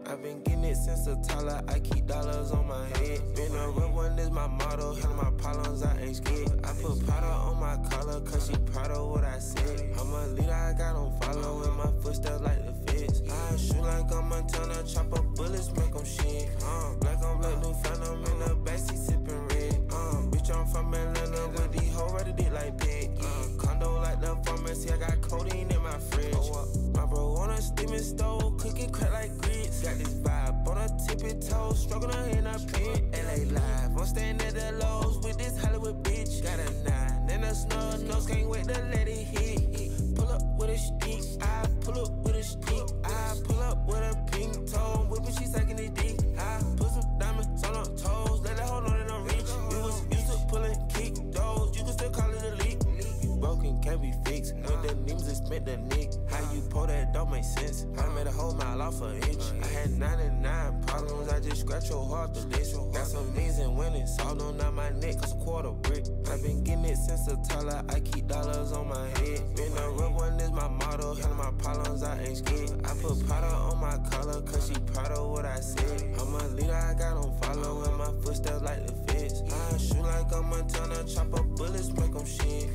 I've been getting it since a toddler, I keep dollars on my head. Been a real one is my motto, handle my problems, I ain't scared. I put powder on my collar, cause she proud of what I said. I'm a leader, I got on follow, in my footsteps like the feds. I shoot like I'm Montana, chop up bullets, make them shit. Black on black, new phantom in the backseat sipping red. Bitch, I'm from Atlanta with these hoes ready dick like pig. Condo like the pharmacy, I got codeine in my fridge. My bro on a steaming stove, cooking crack like grits. Got this vibe on a tippy toe, stroking her in a pit. LA live, I'm staying at the Lowe's with this Hollywood bitch. Got a 9 and a snub nose, can't wait to let it hit. Pull up with a stick, I pull up with a stick. I pull up with a pink toe, whipping, she sucking it deep. I put some diamonds on her toes, let her hold on and I'm rich. You was used to pulling kick those, you can still call it a leak. Broken can't be fixed, when the names is spent the nick. How you pull that don't make sense. I made a whole mile off an inch. I had 99 problems, I just scratch your heart the list. Got some means and winnings, all on down my neck, cause quarter brick. I've been getting it since a toddler, I keep dollars on my head. Been a real one is my motto, handle my problems, I ain't scared. I put powder on my collar, cause she proud of what I said. I'm a leader, I got on follow, in my footsteps like the feds. I shoot like I'm Montana, chop up bullets, make them shit.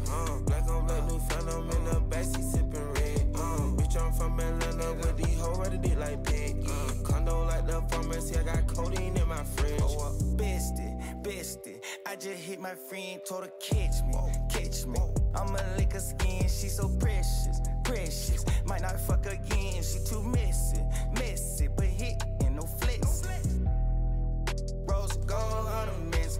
Black on black, new phantom in the backseat sipping red. Bitch, I'm from Atlanta with these hoes ready dick like pig. Condo like the pharmacy, I got codeine in my fridge. Bestie, I just hit my friend, told her catch me. I'ma lick her skin, she so precious. Might not fuck again, she too messy, but hit and no flexing. Rose gold on a mess,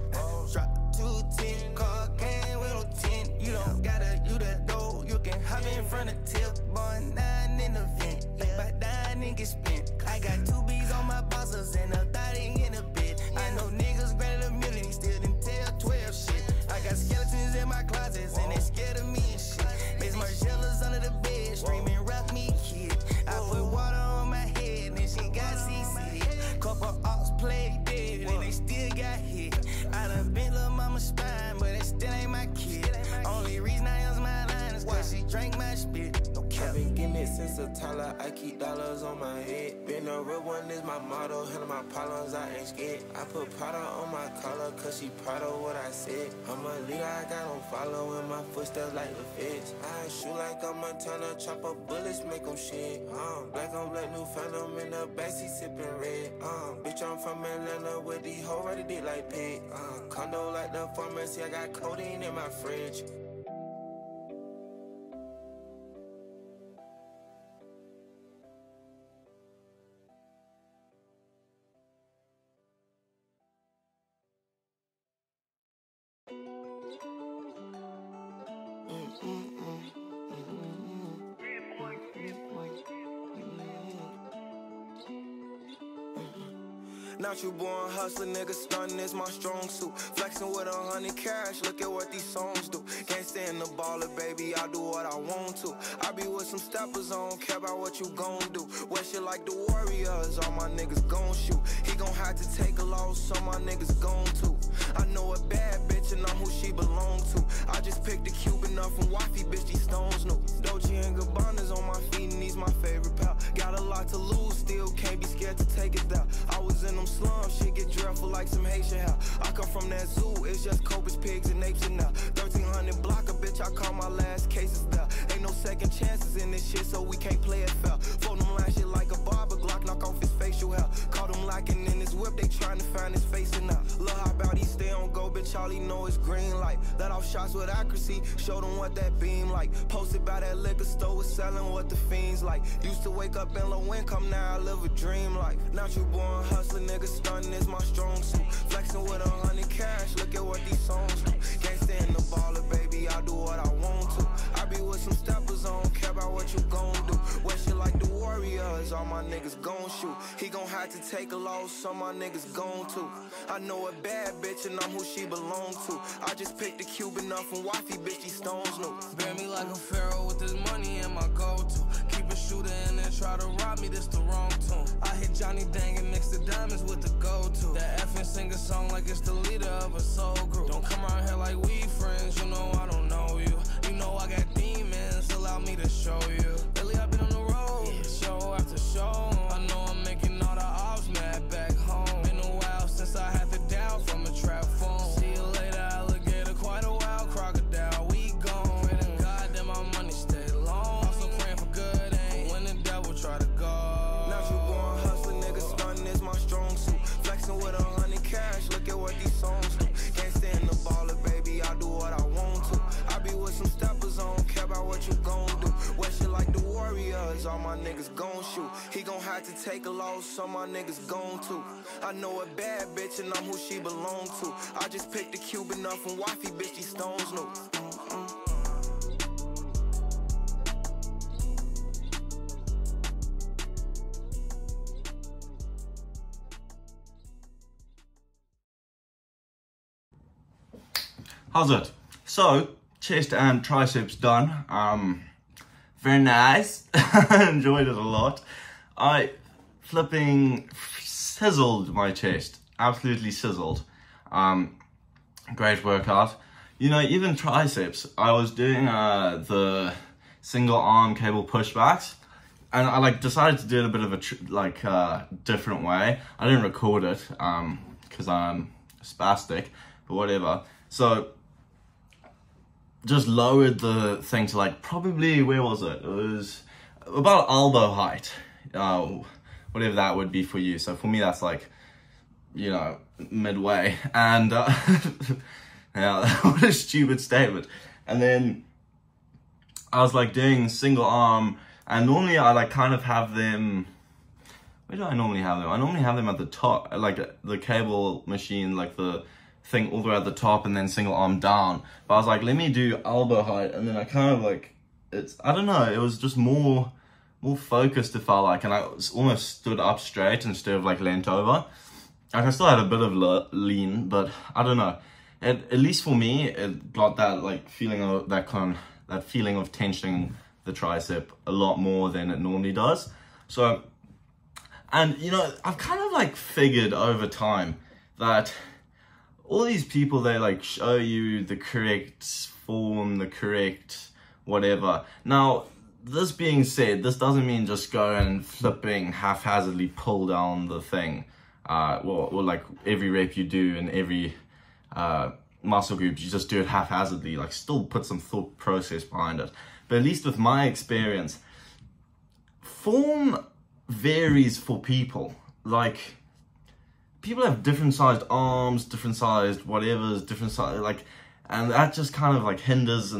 drop 210, cocaine with no 10. You don't gotta, you the dough, you can hop in front of tip. Born 9 in the vent, like by dying and get spent. I got 2 B's on my bosses and a 30 in a bed. I know niggas greater than million, he still didn't tell 12 shit. I got skeletons in my closets and they scared of me and shit. Miss Marcellas under the bed, screaming rock me kid. I put water on my head and she got CC. Couple ops played dead and they still got hit. I done bent lil' mama's spine, but it still ain't my kid. Only reason I use my line is cause she drank my spit. No cap. I've been getting it since a toddler, I keep dollars on my head. Been a real one is my motto, handle my problems, I ain't scared. I put powder on my collar, cause she proud of what I said. I'm a leader, I got on follow, in my footsteps like the feds. I shoot like I'm Montana, chop up bullets, make them shit. Black on black, new phantom in the backseat sipping red. Bitch, I'm from Atlanta with these hoes ready dick like pig. Condo like the pharmacy, I got codeine in my fridge. Not you born hustler, nigga, stunning is my strong suit. Flexing with 100 cash, look at what these songs do. Can't stand the baller, baby, I do what I want to. I be with some steppers, I don't care about what you gon' do. Wear shit like the Warriors, all my niggas gon' shoot. He gon' have to take a loss, so my niggas gon' too. I know a bad bitch and I'm who she belong to. I just picked a Cuban up from wifey, bitch, these stones new. Dolce and Gabbana's on my feet and these my favorite pal. Got a lot to lose, still can't be scared to take it down. I was in them slums, shit get dreadful like some Haitian hell. I come from that zoo, it's just cobras, pigs, and apes and now 1300 block a bitch, I call my last cases there. Ain't no second chances in this shit, so we can't play it fair. Fold them line shit like a barber, Glock knock off his facial hair. Caught him lacking in his whip, they trying to find his face and now. Look how about he stay on go, bitch, all he know is green light. Let off shots with accuracy, show them what that beam like. Posted by that liquor store, was selling what the fiends like. Used to wake up in low income, now I live a dream life. Not you born hustler, nigga, stunning is my strong suit. Flexing with 100 cash, look at what these songs do. Can't stand the baller, baby, I do what I want to. I be with some steppers, I don't care about what you gon' do. Wear shit like the Warriors, all my niggas gon' shoot. He gon' have to take a loss, so my niggas gon' too. I know a bad bitch and I'm who she belong to. I just picked a Cuban up from wifey, bitch, these stones new. Bear me like a pharaoh with this money in my go-to. Keep a shooter and then try to rob me, this the wrong tune. I hit Johnny Dang and mix the diamonds with the go-to. That F and sing a song like it's the leader of a soul group. Don't come around here like we friends, you know I don't know you. You know I got demons, allow me to show you. Lately I've been on the road, show after show. I know I'm take a loss, some my niggas gone to. I know a bad bitch and I'm who she belong to. I just picked a Cuban up from wifey, bitch, these stones new. How's it? So, chest and triceps done. Very nice. I enjoyed it a lot. I flipping sizzled my chest. Absolutely sizzled. Great workout. You know, even triceps, I was doing the single arm cable pushbacks, and I like decided to do it a bit of a different way. I didn't record it because I'm spastic, but whatever. So just lowered the thing to like probably, where was it? It was about elbow height, whatever that would be for you. So for me, that's like, you know, midway. And yeah, what a stupid statement. And then I was like doing single arm, and normally I like kind of have them, where do I normally have them? I normally have them at the top, like the cable machine, like the thing all the way at the top, and then single arm down. But I was like, let me do elbow height, and then I kind of like, I don't know, it was just more focused, it felt like, and I almost stood up straight instead of like leant over. Like I still had a bit of lean, but I don't know, at least for me, it got that like feeling of that feeling of tensioning the tricep a lot more than it normally does. So, and you know, I've kind of like figured over time that all these people, they like show you the correct form, the correct whatever. Now, this being said, this doesn't mean just go and flipping haphazardly pull down the thing. Or like every rep you do in every muscle group, you just do it haphazardly. Like still put some thought process behind it. But at least with my experience, form varies for people. Like, people have different sized arms, different sized whatever's, different size, like, and that just kind of like hinders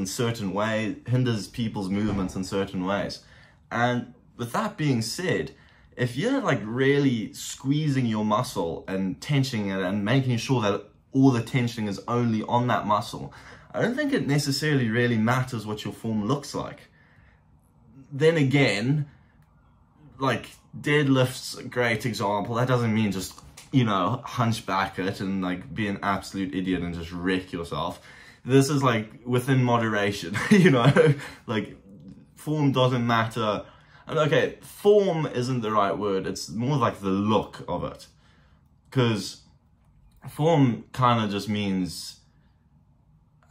people's movements in certain ways. And with that being said, if you're like really squeezing your muscle and tensioning it and making sure that all the tensioning is only on that muscle, I don't think it necessarily really matters what your form looks like. Then again, like deadlift's a great example. That doesn't mean just, you know, hunchback it and like be an absolute idiot and just wreck yourself. This is like within moderation, you know, like form doesn't matter. And okay, form isn't the right word. It's more like the look of it. Because form kind of just means,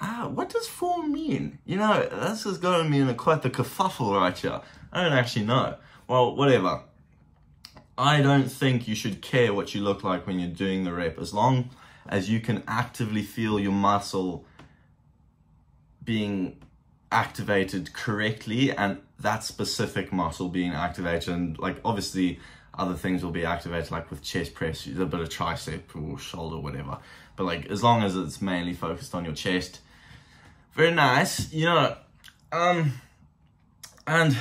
what does form mean? You know, this is going to mean quite the kerfuffle right here. I don't actually know. Well, whatever. I don't think you should care what you look like when you're doing the rep, as long as you can actively feel your muscle being activated correctly, and that specific muscle being activated. And like obviously other things will be activated, like with chest press, a bit of tricep or shoulder, whatever. But like as long as it's mainly focused on your chest, very nice, you know. And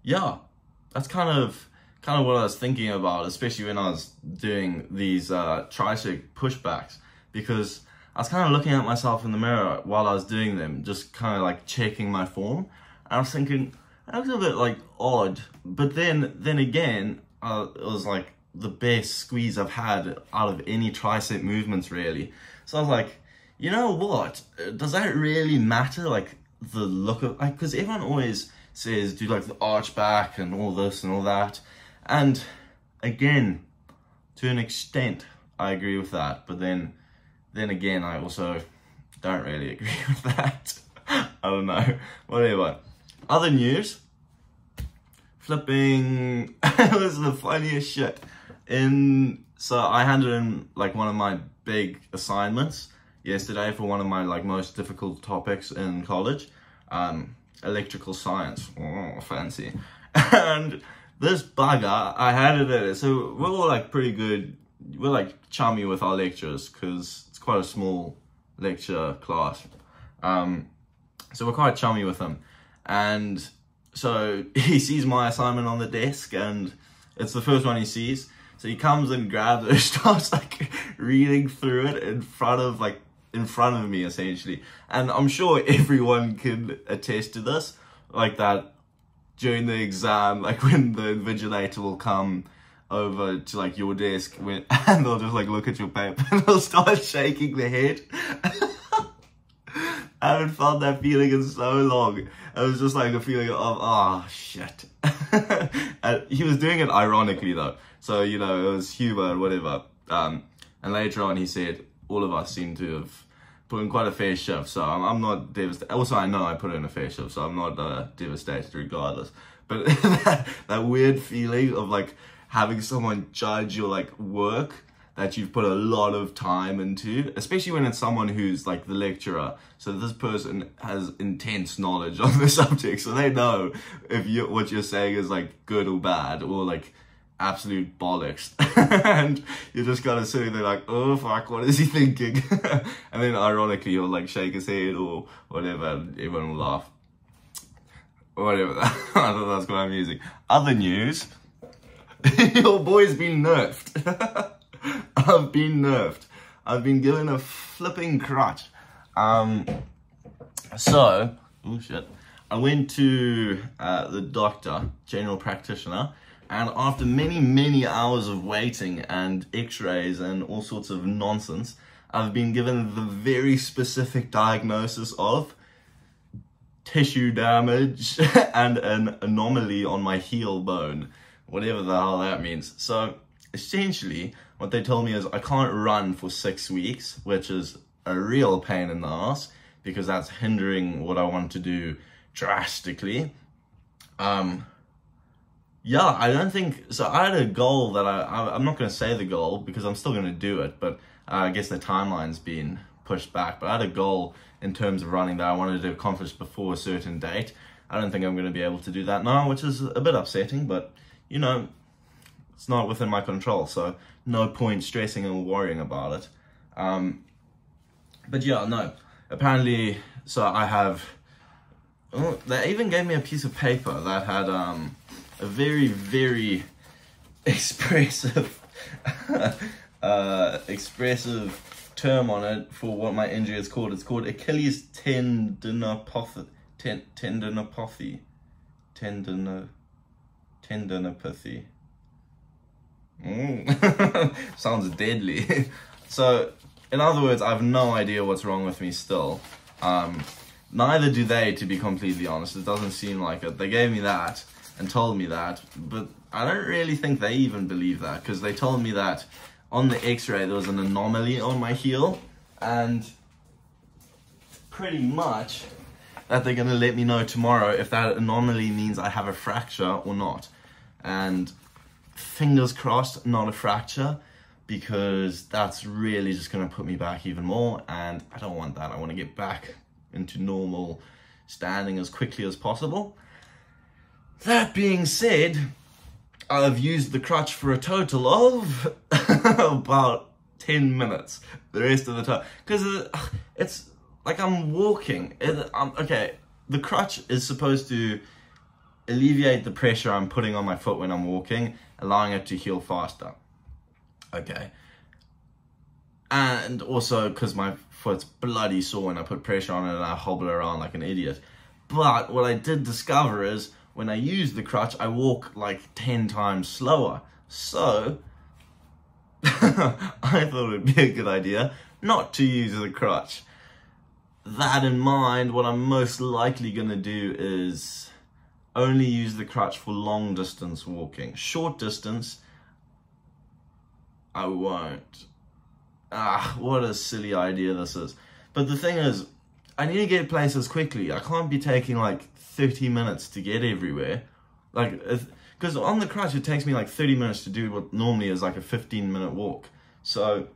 yeah, that's kind of what I was thinking about, especially when I was doing these tricep pushbacks, because I was kind of looking at myself in the mirror while I was doing them, just kind of like checking my form. And I was thinking, that was a bit like odd, but then again, it was like the best squeeze I've had out of any tricep movements really. So I was like, you know what, does that really matter, like the look of, like, because everyone always says do like the arch back and all this and all that, and again, to an extent I agree with that, but then again I also don't really agree with that. I don't know, whatever. Other news, flipping, it was the funniest shit. So I handed in like one of my big assignments yesterday for one of my like most difficult topics in college, electrical science. Oh, fancy. And this bugger, I had it in it. So we're all like pretty good. We're like chummy with our lecturers because it's quite a small lecture class. So we're quite chummy with him. And so he sees my assignment on the desk and it's the first one he sees. So he comes and grabs it, starts like reading through it in front of me essentially. And I'm sure everyone can attest to this, like that during the exam, like when the invigilator will come over to like your desk and they'll just like look at your paper and they'll start shaking their head. I haven't felt that feeling in so long. It was just like a feeling of, oh shit. And he was doing it ironically though. So, you know, it was humor and whatever. And later on he said, all of us seem to have put in quite a fair shift. So I'm not devastated. Also, I know I put in a fair shift, so I'm not devastated regardless. But that weird feeling of like having someone judge your like work that you've put a lot of time into, especially when it's someone who's like the lecturer. So this person has intense knowledge on the subject, so they know if what you're saying is like good or bad or like absolute bollocks. And you're just kind of sitting there like, oh fuck, what is he thinking? And then ironically he'll like shake his head or whatever and everyone will laugh. Whatever. I thought that's quite amusing. Other news, your boy's been nerfed. I've been nerfed. I've been given a flipping crutch. So, oh shit. I went to the doctor, general practitioner, and after many hours of waiting and x-rays and all sorts of nonsense, I've been given the very specific diagnosis of tissue damage and an anomaly on my heel bone, whatever the hell that means. So essentially what they told me is I can't run for 6 weeks, which is a real pain in the ass because that's hindering what I want to do drastically. Yeah, I don't think so. I had a goal that I'm not going to say the goal because I'm still going to do it, but I guess the timeline's been pushed back. But I had a goal in terms of running that I wanted to accomplish before a certain date. I don't think I'm going to be able to do that now, which is a bit upsetting, but you know, it's not within my control, so no point stressing and worrying about it. But yeah, no, apparently, so I have, oh, they even gave me a piece of paper that had a very expressive expressive term on it for what my injury is called. It's called Achilles tendinopathy. Tendinopathy. Sounds deadly. So, in other words, I have no idea what's wrong with me still. Neither do they, to be completely honest. It doesn't seem like it. They gave me that and told me that, but I don't really think they even believe that, because they told me that on the x-ray there was an anomaly on my heel, and pretty much that they're going to let me know tomorrow if that anomaly means I have a fracture or not. And fingers crossed, not a fracture, because that's really just going to put me back even more, and I don't want that. I want to get back into normal standing as quickly as possible. That being said, I've used the crutch for a total of about 10 minutes the rest of the time, because it's like I'm walking. Okay, the crutch is supposed to alleviate the pressure I'm putting on my foot when I'm walking, allowing it to heal faster. Okay. And also because my foot's bloody sore when I put pressure on it and I hobble around like an idiot. But what I did discover is when I use the crutch, I walk like 10 times slower. So I thought it would be a good idea not to use the crutch. That in mind, what I'm most likely going to do is only use the crutch for long distance walking. Short distance, I won't. What a silly idea this is. But the thing is, I need to get places quickly. I can't be taking like 30 minutes to get everywhere. Like, because on the crutch it takes me like 30 minutes to do what normally is like a 15-minute walk. So,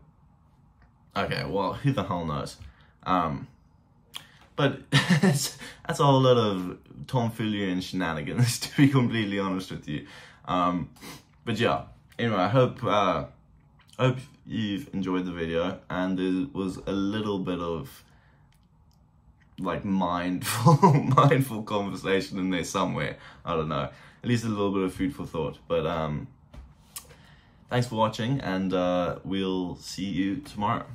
okay, well, who the hell knows? But that's a whole lot of tomfoolery and shenanigans, to be completely honest with you. But yeah, anyway, I hope you've enjoyed the video, and there was a little bit of like mindful conversation in there somewhere. I don't know, at least a little bit of food for thought. But thanks for watching, and we'll see you tomorrow.